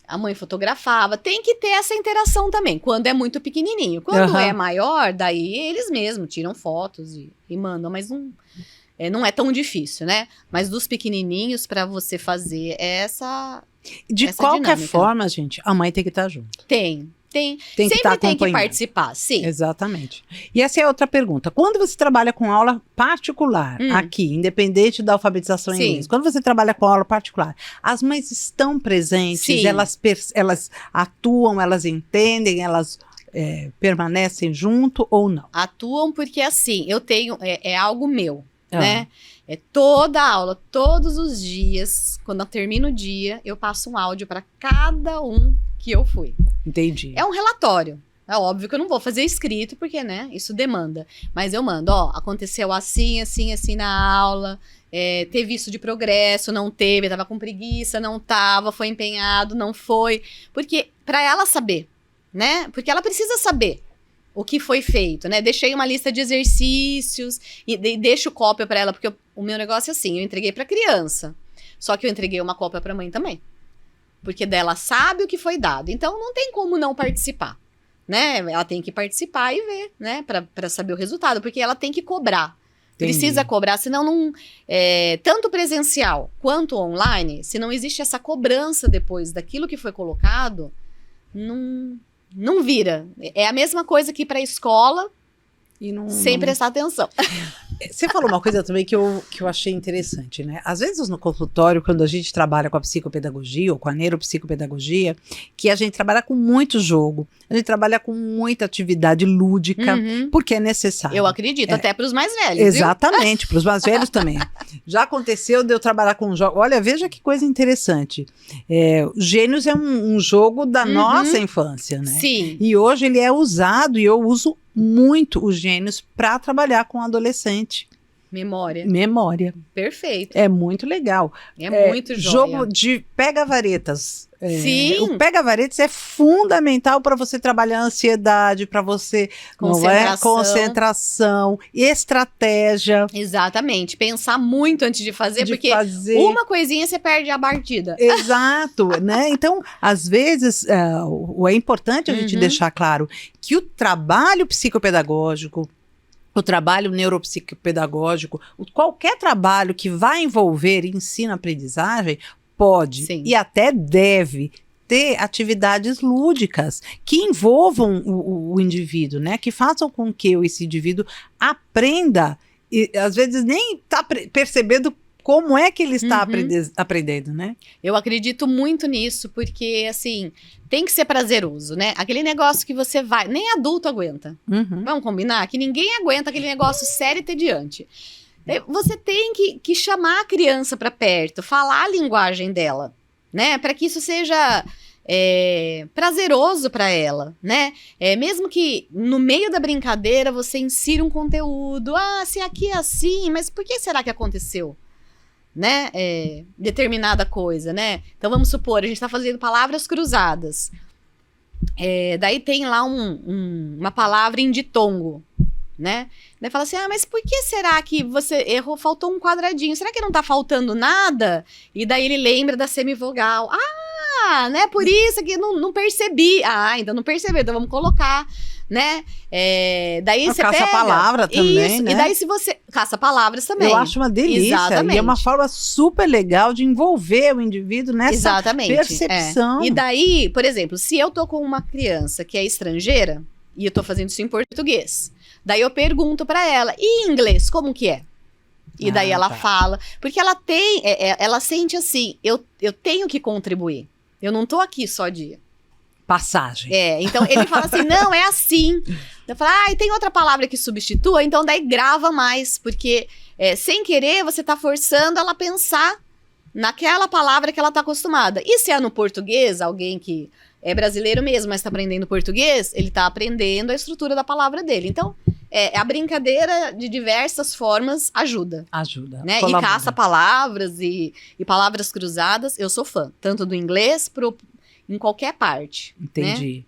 a mãe fotografava, tem que ter essa interação também, quando é muito pequenininho. Quando é maior, daí eles mesmos tiram fotos e mandam, mas não é tão difícil, né? Mas dos pequenininhos, pra você fazer essa qualquer dinâmica. forma, gente, a mãe tem que estar junto. Tem que sempre estar tem que acompanhando. participar, sim. Exatamente. E essa é outra pergunta. Quando você trabalha com aula particular, aqui, independente da alfabetização em inglês, quando você trabalha com aula particular, as mães estão presentes, sim. Elas atuam, elas entendem, elas permanecem junto ou não? Atuam porque, assim, eu tenho, é algo meu, né? Toda aula, todos os dias, quando eu termino o dia, eu passo um áudio para cada um que eu fui. Entendi. É um relatório. É óbvio que eu não vou fazer escrito, porque, né, isso demanda. Mas eu mando, aconteceu assim, assim, assim na aula, teve isso de progresso, não teve, tava com preguiça, não tava, foi empenhado, não foi. Porque, para ela saber, né? Porque ela precisa saber o que foi feito, né? Deixei uma lista de exercícios e deixo cópia para ela, porque o meu negócio é assim, eu entreguei para criança, só que eu entreguei uma cópia para mãe também, porque dela sabe o que foi dado, então não tem como não participar, né? Ela tem que participar e ver, né? Para saber o resultado, porque ela tem que cobrar. Entendi. Precisa cobrar, senão não, tanto presencial quanto online, se não existe essa cobrança depois daquilo que foi colocado, não vira. É a mesma coisa que ir para a escola e sem prestar atenção. Você falou uma coisa também que eu achei interessante, né? Às vezes no consultório, quando a gente trabalha com a psicopedagogia ou com a neuropsicopedagogia, que a gente trabalha com muito jogo, a gente trabalha com muita atividade lúdica, porque é necessário. Eu acredito, até para os mais velhos, exatamente, para os mais velhos também. Já aconteceu de eu trabalhar com jogos. Olha, veja que coisa interessante. Gênios é um jogo da nossa infância, né? Sim. E hoje ele é usado, e eu uso muito os Gênios para trabalhar com adolescente. Memória. Perfeito. É muito legal. Muito joia. Jogo de pega-varetas. Sim. O pega-varetas é fundamental para você trabalhar a ansiedade, para você concentração, estratégia. Exatamente. Pensar muito antes de fazer, porque uma coisinha você perde a partida. Exato, né? Então, às vezes, é importante a gente deixar claro que o trabalho psicopedagógico, o trabalho neuropsicopedagógico, qualquer trabalho que vai envolver ensino-aprendizagem, pode e até deve ter atividades lúdicas que envolvam o indivíduo, né? Que façam com que esse indivíduo aprenda, e às vezes nem está percebendo como é que ele está aprendendo, né? Eu acredito muito nisso, porque, assim, tem que ser prazeroso, né? Aquele negócio que você vai... Nem adulto aguenta. Vamos combinar? Que ninguém aguenta aquele negócio sério e entediante. Você tem que chamar a criança para perto, falar a linguagem dela, né? Para que isso seja prazeroso para ela, né? Mesmo que no meio da brincadeira você insira um conteúdo. Ah, se aqui é assim, mas por que será que aconteceu? Né, determinada coisa, né? Então vamos supor, a gente está fazendo palavras cruzadas. Daí tem lá uma palavra em ditongo, né? Daí fala assim, mas por que será que você errou? Faltou um quadradinho. Será que não tá faltando nada? E daí ele lembra da semivogal. Né? Por isso que não percebi. Então não percebeu, então vamos colocar, né? Daí você pega... Caça-palavra também, isso, né? E daí se você... Caça-palavras também. Eu acho uma delícia. Exatamente. E é uma forma super legal de envolver o indivíduo nessa percepção. E daí, por exemplo, se eu tô com uma criança que é estrangeira, e eu tô fazendo isso em português, daí eu pergunto pra ela, e em inglês, como que é? E daí ela fala, porque ela tem, ela sente assim, eu tenho que contribuir. Eu não tô aqui só de... passagem. Então ele fala assim, não, é assim. Eu falo, e tem outra palavra que substitua, então daí grava mais, porque sem querer você tá forçando ela a pensar naquela palavra que ela tá acostumada. E se é no português, alguém que é brasileiro mesmo, mas tá aprendendo português, ele tá aprendendo a estrutura da palavra dele. Então, a brincadeira de diversas formas ajuda. Ajuda. Né? E caça-palavras e palavras cruzadas, eu sou fã, tanto do inglês em qualquer parte. Entendi. Né?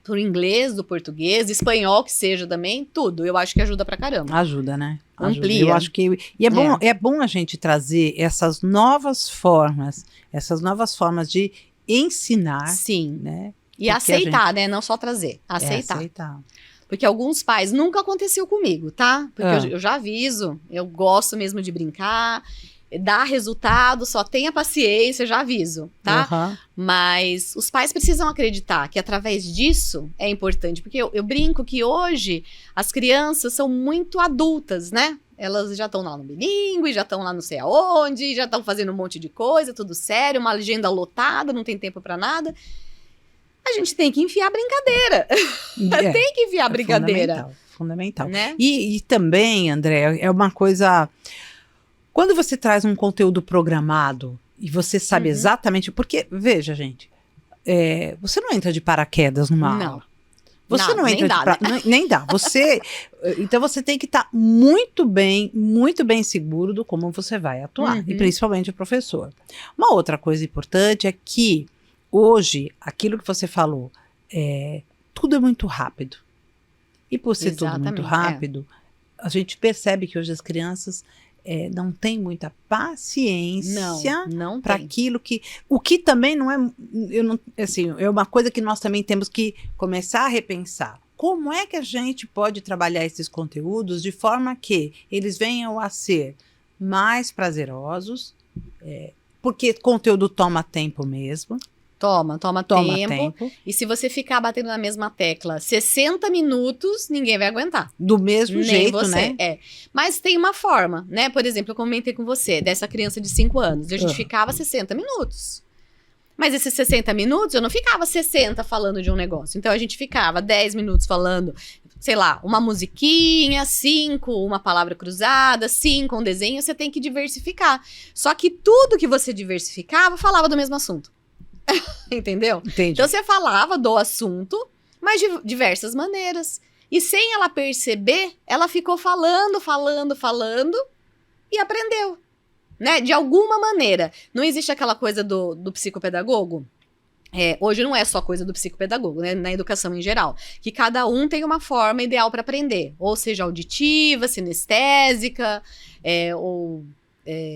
Do inglês, do português, espanhol que seja também, tudo. Eu acho que ajuda pra caramba. Ajuda, né? Amplia. Eu acho que... E é bom a gente trazer essas novas formas de ensinar. Sim. Né? E aceitar, né? Não só trazer. Aceitar. Porque alguns pais, nunca aconteceu comigo, tá? Porque eu já aviso, eu gosto mesmo de brincar, dá resultado, só tenha paciência, já aviso, tá? Mas os pais precisam acreditar que através disso é importante, porque eu brinco que hoje as crianças são muito adultas, né? Elas já estão lá no bilíngue, já estão lá não sei aonde, já estão fazendo um monte de coisa, tudo sério, uma agenda lotada, não tem tempo pra nada. A gente tem que enfiar a brincadeira. Tem que enfiar a brincadeira. Fundamental. Né? E também, André, é uma coisa... Quando você traz um conteúdo programado e você sabe exatamente... Porque, veja, gente, você não entra de paraquedas numa aula. Você não entra nem dá. Então você tem que estar muito bem seguro do como você vai atuar. E principalmente o professor. Uma outra coisa importante é que hoje, aquilo que você falou, tudo é muito rápido. E por ser tudo muito rápido, a gente percebe que hoje as crianças não têm muita paciência para aquilo que... O que também não é... é uma coisa que nós também temos que começar a repensar. Como é que a gente pode trabalhar esses conteúdos de forma que eles venham a ser mais prazerosos, porque conteúdo toma tempo mesmo. Toma Toma tempo. E se você ficar batendo na mesma tecla 60 minutos, ninguém vai aguentar. Do mesmo Nem jeito, você, né? Mas tem uma forma, né? Por exemplo, eu comentei com você, dessa criança de 5 anos. A gente ficava 60 minutos. Mas esses 60 minutos, eu não ficava 60 falando de um negócio. Então, a gente ficava 10 minutos falando, sei lá, uma musiquinha, 5, uma palavra cruzada, 5, um desenho. Você tem que diversificar. Só que tudo que você diversificava, falava do mesmo assunto. Entendeu? Entendi. Então, você falava do assunto, mas de diversas maneiras. E sem ela perceber, ela ficou falando e aprendeu. Né? De alguma maneira. Não existe aquela coisa do psicopedagogo? Hoje não é só coisa do psicopedagogo, né? Na educação em geral. Que cada um tem uma forma ideal para aprender. Ou seja, auditiva, sinestésica, ou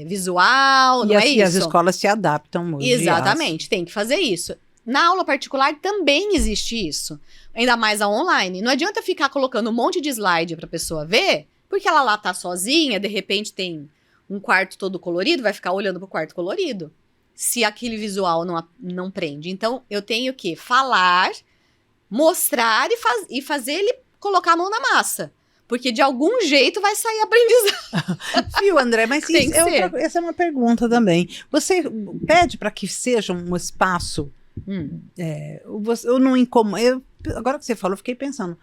visual, não é isso? E as escolas se adaptam hoje. Exatamente, tem que fazer isso. Na aula particular também existe isso. Ainda mais a online. Não adianta ficar colocando um monte de slide para a pessoa ver, porque ela lá tá sozinha, de repente tem um quarto todo colorido, vai ficar olhando pro quarto colorido. Se aquele visual não prende. Então, eu tenho que falar, mostrar e fazer ele colocar a mão na massa. Porque de algum jeito vai sair aprendizado. Viu, André? Mas Tem que ser. essa é uma pergunta também. Você pede para que seja um espaço... eu não incomodo... Agora que você falou, eu fiquei pensando...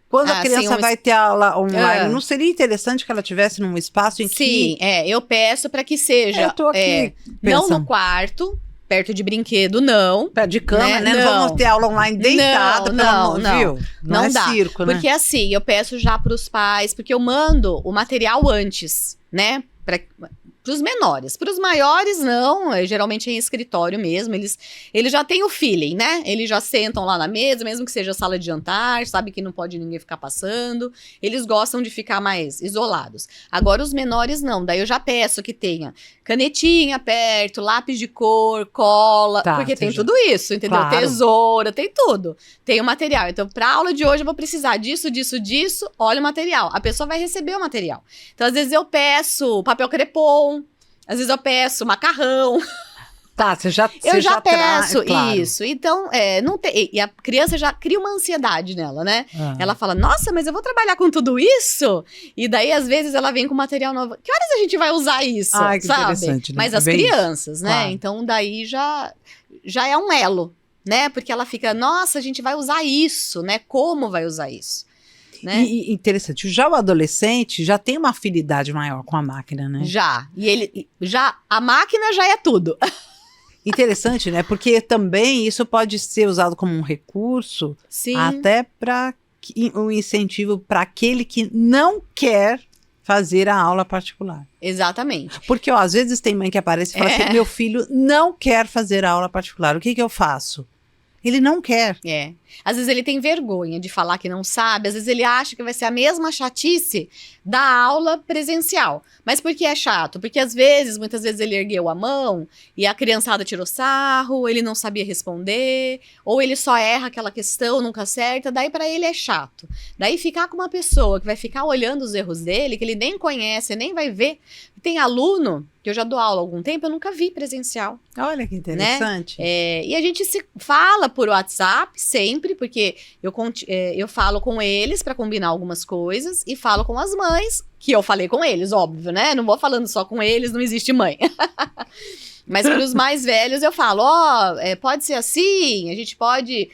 Quando a criança vai ter aula online, não seria interessante que ela tivesse num espaço em que... Sim, eu peço para que seja... Eu tô aqui não no quarto, perto de brinquedo, não. Perto de cama, né? Não vamos ter aula online deitada, não, viu? Não é dá. circo, né? Porque assim, eu peço já pros pais, porque eu mando o material antes, né? Pros menores. Pros maiores, não. Geralmente é em escritório mesmo. Eles já têm o feeling, né? Eles já sentam lá na mesa, mesmo que seja sala de jantar, sabe que não pode ninguém ficar passando. Eles gostam de ficar mais isolados. Agora, os menores, não. Daí eu já peço que tenha canetinha perto, lápis de cor, cola. Porque tem tudo isso, entendeu? Claro. Tesoura, tem tudo. Tem o material. Então, pra aula de hoje, eu vou precisar disso. Olha o material. A pessoa vai receber o material. Então, às vezes, eu peço papel crepom. Às vezes eu peço macarrão. Tá, eu já peço claro. isso. Então, não tem. E a criança já cria uma ansiedade nela, né? Ela fala, nossa, mas eu vou trabalhar com tudo isso? E daí, às vezes, ela vem com material novo. Que horas a gente vai usar isso? Que sabe? interessante, né? Mas as crianças, isso. né? Claro. Então, daí já é um elo, né? Porque ela fica, nossa, a gente vai usar isso, né? Como vai usar isso? Né? E interessante, já o adolescente já tem uma afinidade maior com a máquina, né? Já. E a máquina já é tudo. Interessante, né? Porque também isso pode ser usado como um recurso, sim, até para um incentivo para aquele que não quer fazer a aula particular. Exatamente. Porque, às vezes tem mãe que aparece e fala assim, meu filho não quer fazer a aula particular, o que eu faço? Ele não quer. Às vezes ele tem vergonha de falar que não sabe, às vezes ele acha que vai ser a mesma chatice da aula presencial. Mas por que é chato? Porque muitas vezes ele ergueu a mão e a criançada tirou sarro, ele não sabia responder, ou ele só erra aquela questão, nunca acerta, daí pra ele é chato. Daí ficar com uma pessoa que vai ficar olhando os erros dele, que ele nem conhece, nem vai ver. Tem aluno, que eu já dou aula há algum tempo, eu nunca vi presencial. Olha que interessante. Né? E a gente se fala por WhatsApp sempre, porque eu falo com eles para combinar algumas coisas e falo com as mães, que eu falei com eles, óbvio, né? Não vou falando só com eles, não existe mãe. Mas para os mais velhos eu falo, pode ser assim, a gente pode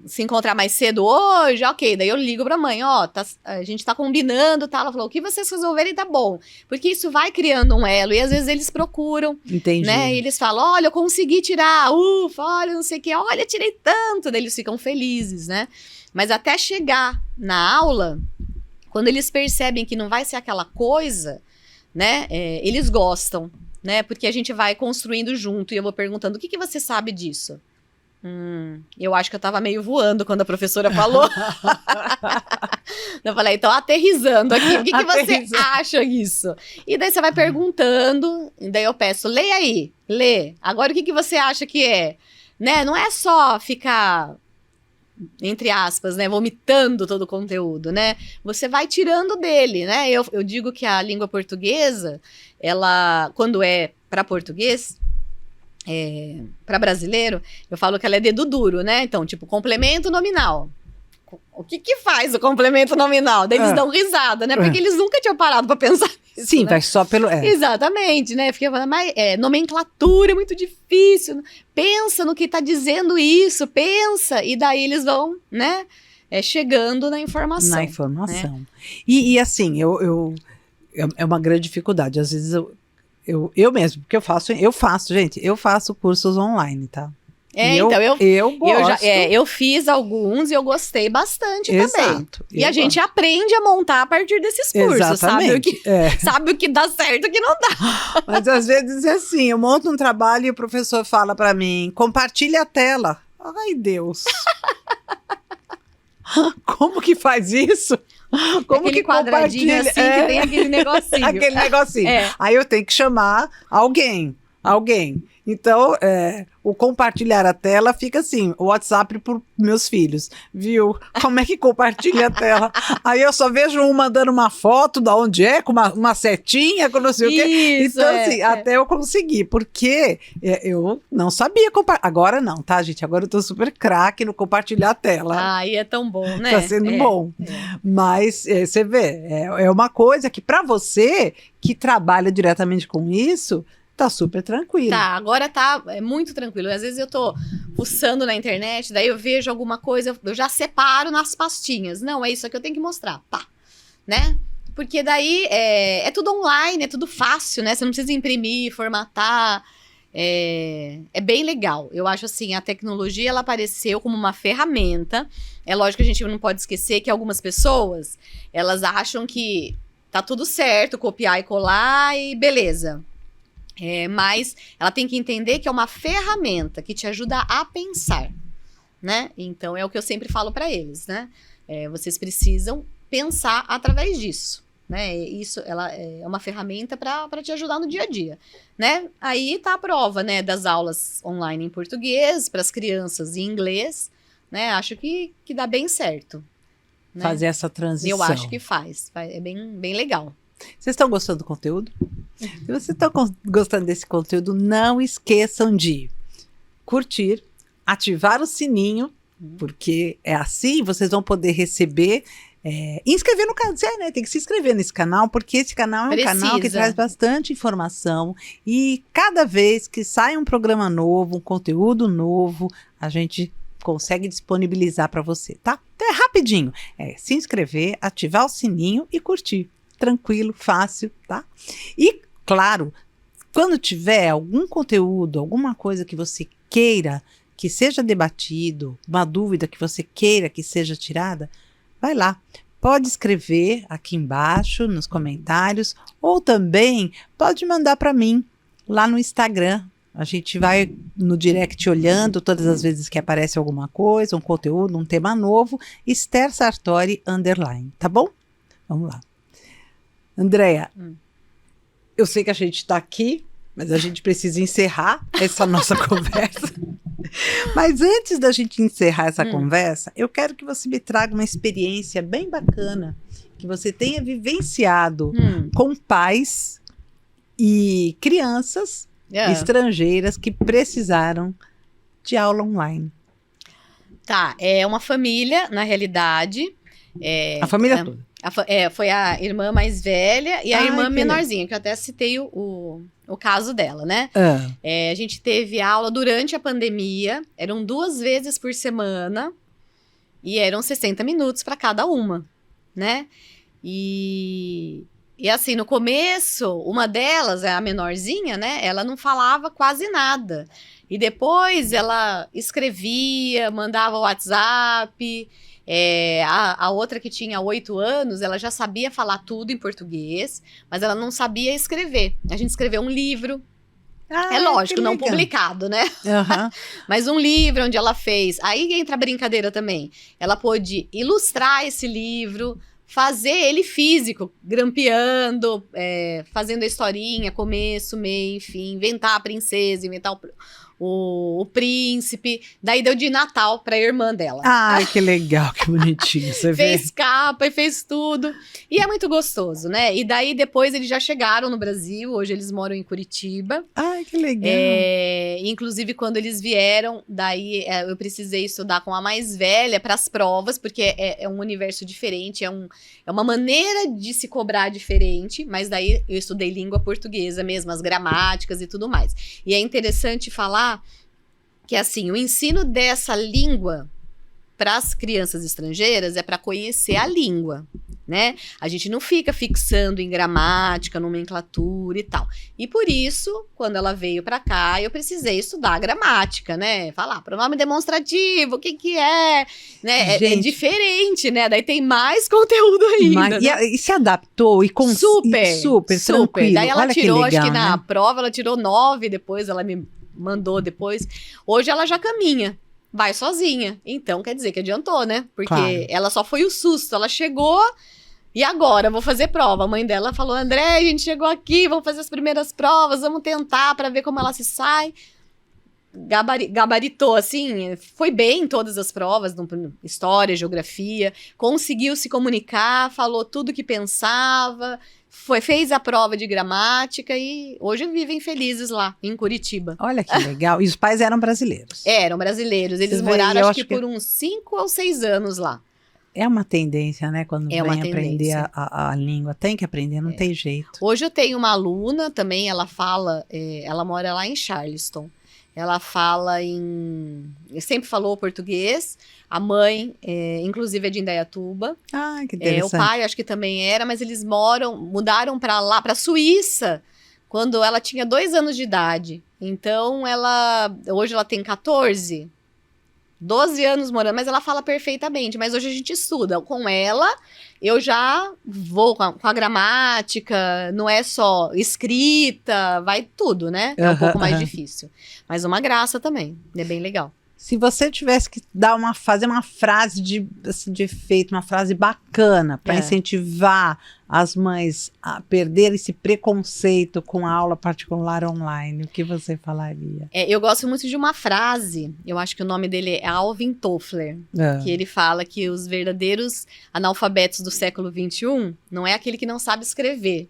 se encontrar mais cedo hoje, ok. Daí eu ligo pra mãe, a gente tá combinando, tá? Ela falou, o que vocês resolverem tá bom. Porque isso vai criando um elo, e às vezes eles procuram. Entendi. Né? E eles falam, olha, eu consegui tirar, ufa, olha, não sei o que, olha, tirei tanto. Daí eles ficam felizes, né? Mas até chegar na aula, quando eles percebem que não vai ser aquela coisa, né? Eles gostam, né? Porque a gente vai construindo junto, e eu vou perguntando, o que você sabe disso? Eu acho que eu tava meio voando quando a professora falou. Eu falei, então aterrissando aqui, o que você acha disso? E daí você vai perguntando, e daí eu peço, lê aí, lê. Agora o que você acha que é? Né? Não é só ficar, entre aspas, né, vomitando todo o conteúdo, né? Você vai tirando dele, né? Eu digo que a língua portuguesa, ela, quando é para português, para brasileiro, eu falo que ela é dedo duro, né? Então, tipo, complemento nominal. O que faz o complemento nominal? Daí eles dão risada, né? Porque eles nunca tinham parado para pensar nisso. Sim, né? vai só pelo... Exatamente, né? Fiquei falando, mas nomenclatura é muito difícil. Pensa no que tá dizendo isso, pensa. E daí eles vão, né? Chegando na informação. Na informação. Né? E assim, é uma grande dificuldade. Às vezes eu mesmo, porque eu faço cursos online, tá? Eu fiz alguns e eu gostei bastante também. E a gente aprende a montar a partir desses cursos, exatamente. Sabe o que dá certo e o que não dá. Mas às vezes é assim, eu monto um trabalho e o professor fala pra mim, compartilha a tela. Ai, Deus. Como que faz isso? Como aquele que quadradinho assim que tem aquele negocinho. Aquele negocinho. Aí eu tenho que chamar alguém. Então, o compartilhar a tela fica assim, o WhatsApp para meus filhos, viu? Como é que compartilha a tela? Aí eu só vejo um mandando uma foto de onde é, com uma setinha, com não sei o quê. Então, assim, até eu conseguir, porque eu não sabia compartilhar. Agora não, tá, gente? Agora eu tô super craque no compartilhar a tela. Aí é tão bom, né? Tá sendo bom. Mas, você vê, é uma coisa que para você, que trabalha diretamente com isso, tá super tranquilo. Tá, agora tá muito tranquilo. Às vezes eu tô fuçando na internet, daí eu vejo alguma coisa, eu já separo nas pastinhas. Não, é isso que eu tenho que mostrar. Pá, né? Porque daí é tudo online, é tudo fácil, né? Você não precisa imprimir, formatar. É bem legal. Eu acho assim, a tecnologia, ela apareceu como uma ferramenta. É lógico que a gente não pode esquecer que algumas pessoas, elas acham que tá tudo certo, copiar e colar e beleza. Mas ela tem que entender que é uma ferramenta que te ajuda a pensar, né? Então, é o que eu sempre falo para eles, né? Vocês precisam pensar através disso, né? Ela é uma ferramenta para te ajudar no dia a dia, né? Aí tá a prova, né, das aulas online em português, para as crianças em inglês, né? Acho que dá bem certo. Né? Fazer essa transição. Eu acho que faz. É bem legal. Vocês estão gostando do conteúdo? Se vocês estão gostando desse conteúdo, não esqueçam de curtir, ativar o sininho, porque é assim vocês vão poder receber, inscrever no canal, né? Tem que se inscrever nesse canal, porque esse canal é um canal que traz bastante informação e cada vez que sai um programa novo, um conteúdo novo, a gente consegue disponibilizar para você, tá? Então é rapidinho, se inscrever, ativar o sininho e curtir. Tranquilo, fácil, tá? E, claro, quando tiver algum conteúdo, alguma coisa que você queira que seja debatido, uma dúvida que você queira que seja tirada, vai lá. Pode escrever aqui embaixo nos comentários ou também pode mandar para mim lá no Instagram. A gente vai no direct olhando todas as vezes que aparece alguma coisa, um conteúdo, um tema novo, Esther Sartori _ tá bom? Vamos lá. Andréia, eu sei que a gente está aqui, mas a gente precisa encerrar essa nossa conversa. Mas antes da gente encerrar essa conversa, eu quero que você me traga uma experiência bem bacana que você tenha vivenciado com pais e crianças estrangeiras que precisaram de aula online. Tá, é uma família, na realidade. A família toda. Foi a irmã mais velha e a irmã menorzinha, que eu até citei o caso dela, né? A gente teve aula durante a pandemia, eram 2 vezes por semana e eram 60 minutos para cada uma, né? E assim, no começo, uma delas, a menorzinha, né? Ela não falava quase nada. E depois ela escrevia, mandava WhatsApp. A outra que tinha 8 anos, ela já sabia falar tudo em português, mas ela não sabia escrever. A gente escreveu um livro, lógico, não publicado, né? Mas um livro onde ela fez. Aí entra a brincadeira também. Ela pôde ilustrar esse livro, fazer ele físico, grampeando, fazendo a historinha, começo, meio, fim, inventar a princesa, inventar o príncipe. Daí deu de Natal pra irmã dela. Ai, que legal, que bonitinho. Você vê? Fez capa e fez tudo. E é muito gostoso, né? E daí depois eles já chegaram no Brasil. Hoje eles moram em Curitiba. Ai, que legal. Inclusive, quando eles vieram, daí eu precisei estudar com a mais velha para as provas, porque é um universo diferente, é uma maneira de se cobrar diferente, mas daí eu estudei língua portuguesa mesmo, as gramáticas e tudo mais. E é interessante falar que, assim, o ensino dessa língua para as crianças estrangeiras é para conhecer a língua, né? A gente não fica fixando em gramática, nomenclatura e tal. E por isso, quando ela veio para cá, eu precisei estudar a gramática, né? Falar pronome demonstrativo, o que é, né? É diferente, né? Daí tem mais conteúdo ainda. Né? E se adaptou e super tranquilo. Daí ela olha tirou, que legal, acho que na né? prova ela tirou 9, depois ela me mandou depois. Hoje ela já caminha. Vai sozinha. Então, quer dizer que adiantou, né? Porque ela só foi o susto. Ela chegou e agora, vou fazer prova. A mãe dela falou, André, a gente chegou aqui, vamos fazer as primeiras provas, vamos tentar para ver como ela se sai. Gabaritou, assim, foi bem em todas as provas, história, geografia, conseguiu se comunicar, falou tudo que pensava, fez a prova de gramática e hoje vivem felizes lá, em Curitiba. Olha que legal. E os pais eram brasileiros? Eram brasileiros, eles moraram acho que por uns 5 ou 6 anos lá. É uma tendência, né? Quando vem aprender tendência. a língua, tem que aprender, não tem jeito. Hoje eu tenho uma aluna também, ela mora lá em Charleston. Ela sempre falou português. A mãe, inclusive, é de Indaiatuba. Ah, que interessante. O pai, acho que também era, mas eles mudaram para lá, para Suíça, quando ela tinha 2 anos de idade. Então, hoje ela tem 14, 12 anos morando, mas ela fala perfeitamente. Mas hoje a gente estuda com ela. Eu já vou com a gramática, não é só escrita, vai tudo, né? É um pouco mais difícil. Mas uma graça também, é bem legal. Se você tivesse que fazer uma frase de efeito, uma frase bacana para incentivar as mães a perder esse preconceito com a aula particular online, o que você falaria? Eu gosto muito de uma frase, eu acho que o nome dele é Alvin Toffler, que ele fala que os verdadeiros analfabetos do século XXI não é aquele que não sabe escrever,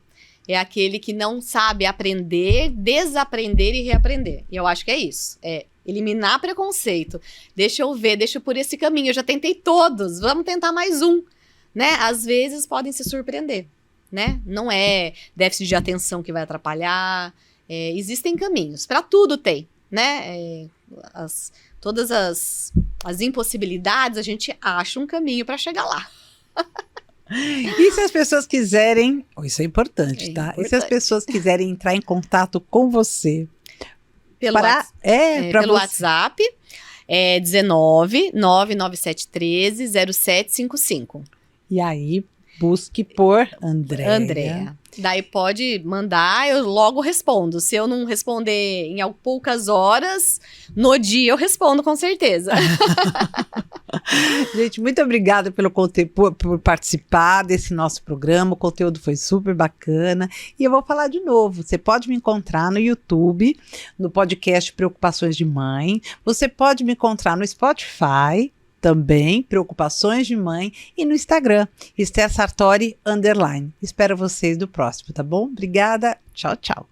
é aquele que não sabe aprender, desaprender e reaprender. E eu acho que é isso, eliminar preconceito. Deixa eu ver, deixa eu por esse caminho. Eu já tentei todos, vamos tentar mais um, né? Às vezes podem se surpreender, né? Não é déficit de atenção que vai atrapalhar. Existem caminhos. Para tudo tem, né? Todas as impossibilidades, a gente acha um caminho para chegar lá. E se as pessoas quiserem... Isso é importante, tá? E se as pessoas quiserem entrar em contato com você... Pelo WhatsApp, 19 99713 0755. E aí, busque por Andréa. Daí pode mandar, eu logo respondo. Se eu não responder em poucas horas, no dia eu respondo com certeza. Gente, muito obrigada por participar desse nosso programa. O conteúdo foi super bacana. E eu vou falar de novo. Você pode me encontrar no YouTube, no podcast Preocupações de Mãe. Você pode me encontrar no Spotify também, Preocupações de Mãe, e no Instagram, Esther Sartori _. Espero vocês do próximo, tá bom? Obrigada. Tchau, tchau.